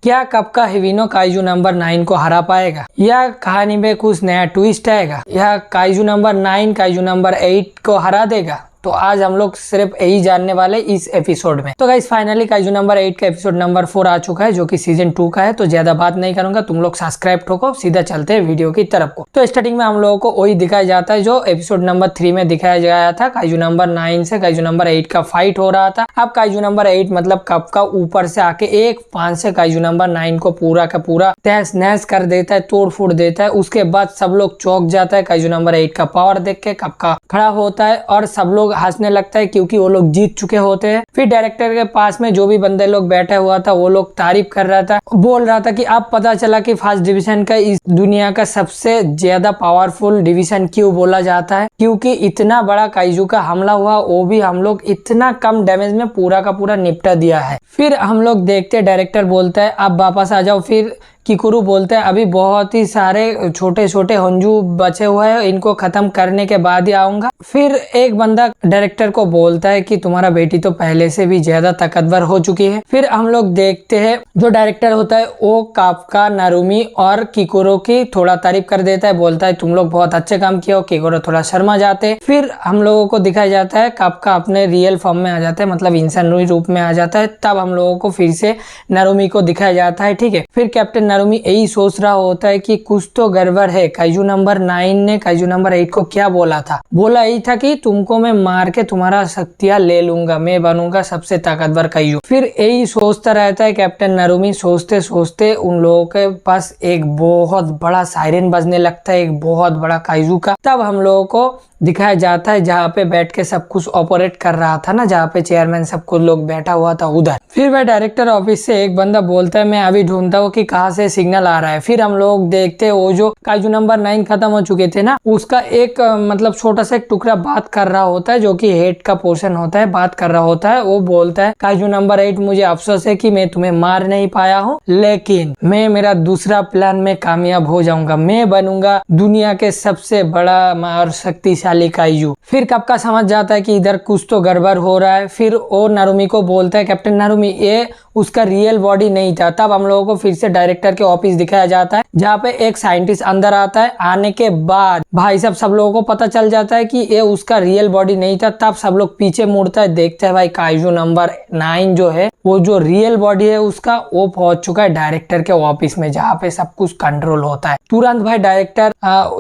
क्या कप्का हिबिनो kaiju number 9 को हरा पाएगा, या कहानी में कुछ नया ट्विस्ट आएगा, या काइजू नंबर 9 काइजू नंबर 8 को हरा देगा? तो आज हम लोग सिर्फ यही जानने वाले इस एपिसोड में। तो गाइस फाइनली काइजू नंबर 8 का एपिसोड नंबर 4 आ चुका है, जो कि सीजन 2 का है। तो ज्यादा बात नहीं करूंगा, तुम लोग सब्सक्राइब ठोको, सीधा चलते हैं वीडियो की तरफ को। तो स्टार्टिंग में हम लोगों को वही दिखाया जाता है जो एपिसोड नंबर 3 में दिखाया गया था। काइजू नंबर 9 से काइजू नंबर 8 का फाइट हो रहा था। अब काइजू नंबर 8 मतलब कप्का ऊपर से आके एक पांच से काइजू नंबर 9 को पूरा का पूरा तहस नहस कर देता है, तोड़ फोड़ देता है। उसके बाद सब लोग चौंक जाता है। काइजू नंबर 8 का पावर देख के कप्का खड़ा होता है और सब लोग हंसने लगता है, क्योंकि वो लोग जीत चुके होते हैं। फिर डायरेक्टर के पास में जो भी बंदे लोग बैठा हुआ था वो लोग तारीफ कर रहा था, बोल रहा था कि अब पता चला कि फर्स्ट डिवीजन का इस दुनिया का सबसे ज्यादा पावरफुल डिवीजन क्यों बोला जाता है, क्योंकि इतना बड़ा काइजू का हमला हुआ, वो भी हम लोग इतना कम डैमेज में पूरा का पूरा निपटा दिया है। फिर हम लोग देखते डायरेक्टर बोलता है अब वापस आ जाओ। फिर किकुरु बोलता है अभी बहुत ही सारे छोटे छोटे हंजू बचे हुए हैं, इनको खत्म करने के बाद ही आऊंगा। फिर एक बंदा डायरेक्टर को बोलता है कि तुम्हारा बेटी तो पहले से भी ज्यादा ताकतवर हो चुकी है। फिर हम लोग देखते हैं जो डायरेक्टर होता है वो कप्का, नारुमी और किकुरु की थोड़ा तारीफ कर देता है, बोलता है तुम लोग बहुत अच्छे काम किया हो। किकुरु थोड़ा शर्मा जाते हैं। फिर हम लोगों को दिखाया जाता है कप्का अपने रियल फॉर्म में आ जाता है, मतलब इंसानी रूप में आ जाता है। तब हम लोगों को फिर से नारुमी को दिखाया जाता है, ठीक है। फिर कैप्टन नारुमी यही सोच रहा होता है कि कुछ तो गड़बड़ है। काइजू नंबर 9 ने काइजू नंबर 8 को क्या बोला था? बोला यही था कि तुमको मैं मार के तुम्हारा शक्तियां ले लूंगा, मैं बनूंगा सबसे ताकतवर काइजू। फिर यही सोचता रहता है कैप्टन नारुमी। सोचते सोचते उन लोगों के पास एक बहुत बड़ा सायरन बजने लगता है, एक बहुत बड़ा काइजू का। तब हम लोगों को दिखाया जाता है जहाँ पे बैठ के सब कुछ ऑपरेट कर रहा था ना, जहाँ पे चेयरमैन सब कुछ लोग बैठा हुआ था उधर। फिर वह डायरेक्टर ऑफिस से एक बंदा बोलता है मैं अभी ढूंढता हूँ कि कहाँ से सिग्नल आ रहा है। फिर हम लोग देखते हैं वो जो काइजू नंबर 9 खत्म हो चुके थे ना, उसका एक मतलब छोटा सा एक टुकड़ा बात कर रहा होता है, जो कि हेड का पोर्शन होता है, बात कर रहा होता है। वो बोलता है काइजू नंबर 8 मुझे अफसोस है कि मैं तुम्हें मार नहीं पाया हूँ, लेकिन मैं मेरा दूसरा प्लान में कामयाब हो जाऊंगा, मैं बनूंगा दुनिया के सबसे बड़ा और शक्तिशाली काइजू। फिर कप्का समझ जाता है कि इधर कुछ तो गड़बड़ हो रहा है। फिर वो नारुमी को बोलता है कैप्टन नारुमी ये उसका रियल बॉडी नहीं था। तब हम लोगों को फिर से डायरेक्टर के ऑफिस दिखाया जाता है, जहाँ पे एक साइंटिस्ट अंदर आता है। आने के बाद भाई साहब सब लोगों को पता चल जाता है कि ये उसका रियल बॉडी नहीं था। तब सब लोग पीछे मुड़ता है, देखते हैं भाई काइजू नंबर 9 जो है वो जो रियल बॉडी है उसका वो पहुंच चुका है डायरेक्टर के ऑफिस में, जहाँ पे सब कुछ कंट्रोल होता है। तुरंत भाई डायरेक्टर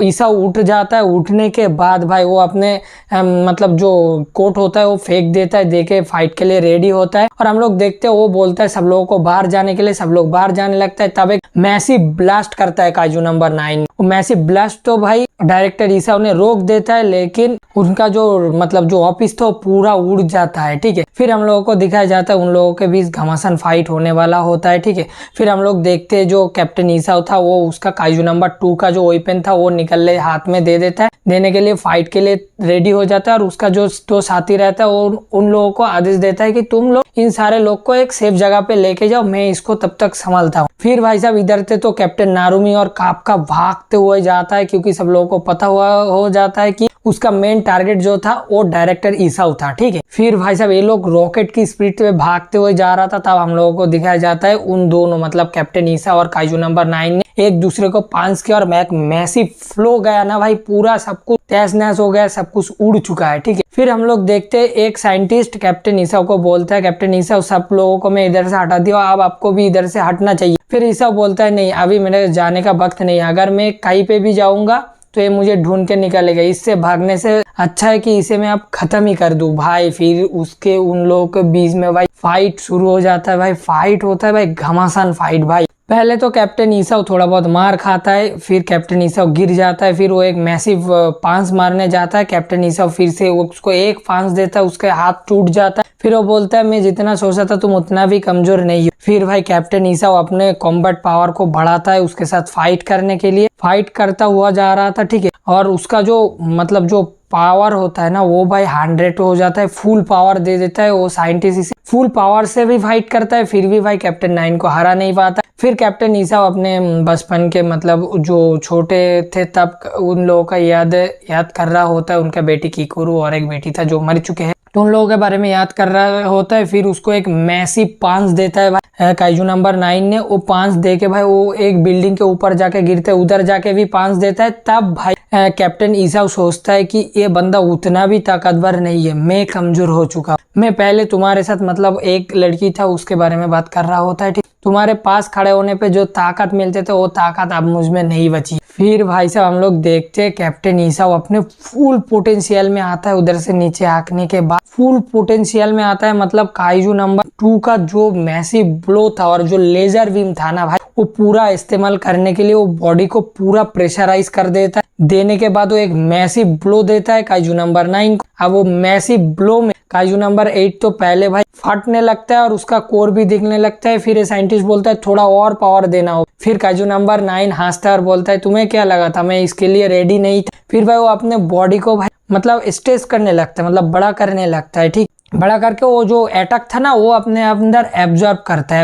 ईसा उठ जाता है। उठने के बाद भाई वो अपने मतलब जो कोट होता है वो फेंक देता है, देके फाइट के लिए रेडी होता है। और हम लोग देखते हैं वो बोलता है सब लोगों को बाहर जाने के लिए, सब लोग बाहर जाने लगता है। तब एक मैसिव ब्लास्ट करता है काइजू नंबर 9। मैसिव ब्लास्ट तो भाई डायरेक्टर ईसा ने रोक देता है, लेकिन उनका जो मतलब जो ऑफिस था वो पूरा उड़ जाता है, ठीक है। फिर हम लोगों को दिखाया जाता है उन लोगों के बीच घमासान फाइट होने वाला होता है, ठीक है। फिर हम लोग देखते हैं जो कैप्टन ईसा था वो उसका काइजू नंबर 2 का जो वेपन था वो निकल हाथ में दे देता है, देने के लिए फाइट के लिए रेडी हो जाता है। और उसका जो साथी रहता है वो उन लोगों को आदेश देता है कि तुम लोग इन सारे लोग को एक सेफ जगह पे लेके जाओ, मैं इसको तब तक संभालता हूँ। फिर भाई साहब इधर से तो कैप्टन नारुमी और कप्का भागते हुए जाता है, क्योंकि सब लोगों को पता हुआ हो जाता है कि उसका मेन टारगेट जो था वो डायरेक्टर ईसा था, ठीक है। फिर भाई साहब ये लोग रॉकेट की स्पीड में भागते हुए जा रहा था। तब हम लोगों को दिखाया जाता है उन दोनों मतलब कैप्टन ईसा और काइजू नंबर 9 ने एक दूसरे को पांच किया और मैसिव फ्लो गया ना भाई, पूरा सब कुछ तहस नहस हो गया, सब कुछ उड़ चुका है, ठीक है। फिर हम लोग देखते हैं एक साइंटिस्ट कैप्टन ईसा को बोलता है कैप्टन ईसा सब लोगों को मैं इधर से हटा दिया, अब आपको भी इधर से हटना चाहिए। फिर ईसा बोलता है नहीं अभी मेरे जाने का वक्त नहीं, अगर मैं कहीं पे भी जाऊंगा तो ये मुझे ढूंढ के निकलेगा, इससे भागने से अच्छा है कि इसे मैं अब खत्म ही कर दूं भाई। फिर उसके उन लोगों के बीच में भाई फाइट शुरू हो जाता है। भाई फाइट होता है भाई घमासान फाइट भाई। पहले तो कैप्टन ईसा थोड़ा बहुत मार खाता है, फिर कैप्टन ईसा गिर जाता है। फिर वो एक मैसिव पांच मारने जाता है, कैप्टन ईसा फिर से उसको एक पांच देता है, उसके हाथ टूट जाता है। फिर वो बोलता है मैं जितना सोचा था तुम उतना भी कमजोर नहीं हो। फिर भाई कैप्टन ईसा अपने कॉम्बैट पावर को बढ़ाता है उसके साथ फाइट करने के लिए, फाइट करता हुआ जा रहा था, ठीक है। और उसका जो मतलब जो पावर होता है ना वो भाई 100 हो जाता है, फुल पावर दे देता है। वो साइंटिस्ट फुल पावर से भी फाइट करता है, फिर भी भाई कैप्टन 9 को हरा नहीं पाता। फिर कैप्टन ईसा अपने बचपन के मतलब जो छोटे थे तब उन लोगों का याद कर रहा होता है, उनका बेटी किकुरु और एक बेटी था जो मर चुके हैं। तो उन लोगों के बारे में याद कर रहा होता है। फिर उसको एक मैसिव पांच देता है भाई काइजू नंबर 9 ने। वो पांच दे के भाई वो एक बिल्डिंग के ऊपर जाके गिरते है, उधर जाके भी पांच देता है। तब भाई कैप्टन ईसाओ सोचता है कि ये बंदा उतना भी ताकतवर नहीं है, मैं कमजोर हो चुका। मैं पहले तुम्हारे साथ मतलब एक लड़की था उसके बारे में बात कर रहा होता है, ठीक। तुम्हारे पास खड़े होने पे जो ताकत मिलते थे वो ताकत अब मुझ में नहीं बची। फिर भाई साहब हम लोग देखते हैं कैप्टन ईसाओ अपने फुल पोटेंशियल में आता है। उधर से नीचे आंकने के बाद फुल पोटेंशियल में आता है, मतलब काइजू नंबर 2 का जो मैसिव ब्लो था और जो लेजर बीम था ना भाई, वो पूरा इस्तेमाल करने के लिए वो बॉडी को पूरा प्रेशराइज कर देता है। देने के बाद वो एक मैसिव ब्लो देता है काइजू नंबर 9 को। अब वो मैसिव ब्लो में काइजू नंबर 8 तो पहले भाई फटने लगता है और उसका कोर भी दिखने लगता है। फिर ये साइंटिस्ट बोलता है थोड़ा और पावर देना हो। फिर काइजू नंबर 9 हंसता है और बोलता है तुम्हें क्या लगा था मैं इसके लिए रेडी नहीं था। फिर भाई वो अपने बॉडी को भाई मतलब स्ट्रेच करने लगता है, मतलब बड़ा करने लगता है, ठीक। बड़ा करके वो जो अटैक था ना वो अपने अंदर एब्जॉर्ब करता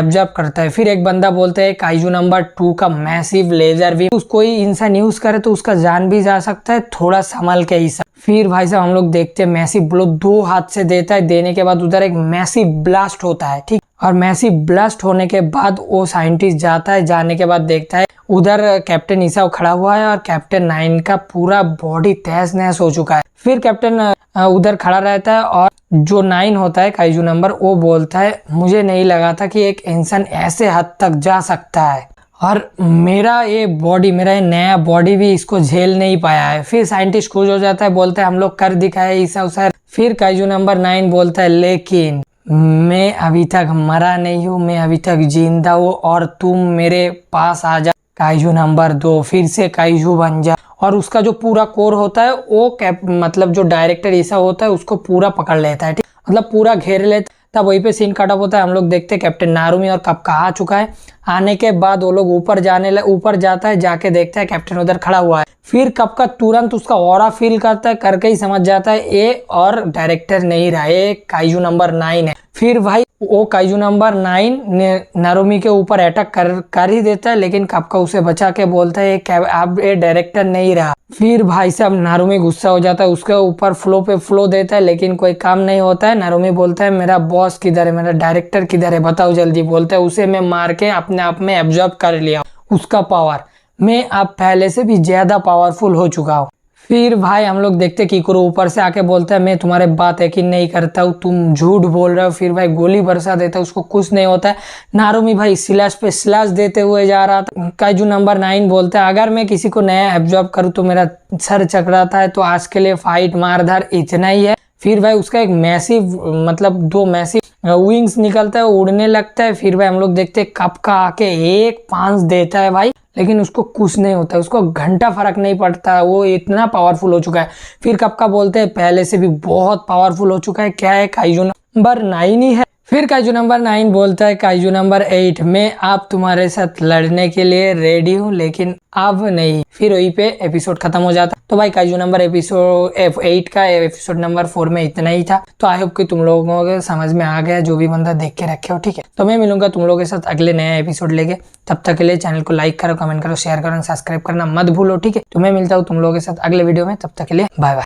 है। फिर एक बंदा बोलता है काइजू नंबर 2 का मैसिव लेजर भी कोई इंसान यूज करे तो उसका जान भी जा सकता है, थोड़ा संभल के ही। फिर भाई साहब हम लोग देखते हैं मैसिव ब्लो 2 हाथ से देता है। देने के बाद उधर एक मैसिव ब्लास्ट होता है, ठीक। और मैसिव ब्लास्ट होने के बाद वो साइंटिस्ट जाता है। जाने के बाद देखता है उधर कैप्टन ईसाओ खड़ा हुआ है और कैप्टन 9 का पूरा बॉडी तहस नहस हो चुका है। फिर कैप्टन उधर खड़ा रहता है और जो 9 होता है काइजू नंबर, वो बोलता है मुझे नहीं लगा था कि एक इंसान ऐसे हद तक जा सकता है और मेरा ये नया बॉडी भी इसको झेल नहीं पाया है। फिर साइंटिस्ट खुश हो जाता है, बोलता है हम लोग कर दिखाए ईसाओ सर। फिर काइजू नंबर 9 बोलता है लेकिन मैं अभी तक मरा नहीं हूँ, मैं अभी तक जिंदा हूँ और तुम मेरे पास आ जा काइजू नंबर 2, फिर से काइजू बन जा। और उसका जो पूरा कोर होता है वो मतलब जो डायरेक्टर ईसाओ होता है उसको पूरा पकड़ लेता है, ठीक। मतलब पूरा घेर लेता। तब वहीं पे सीन काटा होता है। हम लोग देखते हैं कैप्टन नारुमी और कप्का आ चुका है। आने के बाद वो लोग ऊपर जाता है। जाके देखता है कैप्टन उधर खड़ा हुआ है। फिर कप्का तुरंत उसका ऑरा फील करता है, करके ही समझ जाता है ये और डायरेक्टर नहीं रहा, ये काइजू नंबर 9 है। फिर भाई वो काइजू नंबर 9 नारुमी के ऊपर अटैक कर ही देता है, लेकिन कप्का उसे बचा के बोलता है अब ये डायरेक्टर नहीं रहा। फिर भाई साहब नारुमी गुस्सा हो जाता है, उसके ऊपर फ्लो पे फ्लो देता है, लेकिन कोई काम नहीं होता है। नारुमी बोलता है मेरा बॉस किधर है, मेरा डायरेक्टर किधर है, बताओ जल्दी। बोलता है उसे मैं मार के अपने आप में एब्जॉर्ब कर लिया उसका पावर, मैं अब पहले से भी ज्यादा पावरफुल हो चुका हूँ। फिर भाई हम लोग देखते किकुरो ऊपर से आके बोलता है मैं तुम्हारे बात यकीन नहीं करता हूँ, तुम झूठ बोल रहे हो। फिर भाई गोली बरसा देता है, उसको कुछ नहीं होता है। नारुमी भाई स्लैश पे स्लैश देते हुए जा रहा था। काइजू नंबर 9 बोलता है अगर मैं किसी को नया एब्जॉर्ब करूँ तो मेरा सर चकराता है, तो आज के लिए फाइट मारधार इतना ही है। फिर भाई उसका एक मैसिव मतलब 2 मैसिव विंग्स निकलता है, वो उड़ने लगता है। फिर भाई हम लोग देखते हैं कप्का आके एक पांच देता है भाई, लेकिन उसको कुछ नहीं होता है, उसको घंटा फर्क नहीं पड़ता, वो इतना पावरफुल हो चुका है। फिर कप्का बोलते हैं पहले से भी बहुत पावरफुल हो चुका है, क्या है काइजू नंबर 9 ही है। फिर काइजू नंबर 9 बोलता है काइजू नंबर 8 मैं आप तुम्हारे साथ लड़ने के लिए रेडी हूँ, लेकिन अब नहीं। फिर वहीं पे एपिसोड खत्म हो जाता। तो भाई काइजू नंबर एपिसोड 8 का एपिसोड नंबर 4 में इतना ही था। तो आई होप कि तुम लोगों को समझ में आ गया, जो भी बंदा देख के रखे हो, ठीक है। तो मैं मिलूंगा तुम लोगों के साथ अगले नया एपिसोड लेके। तब तक के लिए चैनल को लाइक करो, कमेंट करो, शेयर करो, सब्सक्राइब करना मत भूलो, ठीक है। तो मैं मिलता हूँ तुम लोगों के साथ अगले वीडियो में। तब तक के लिए बाय बाय।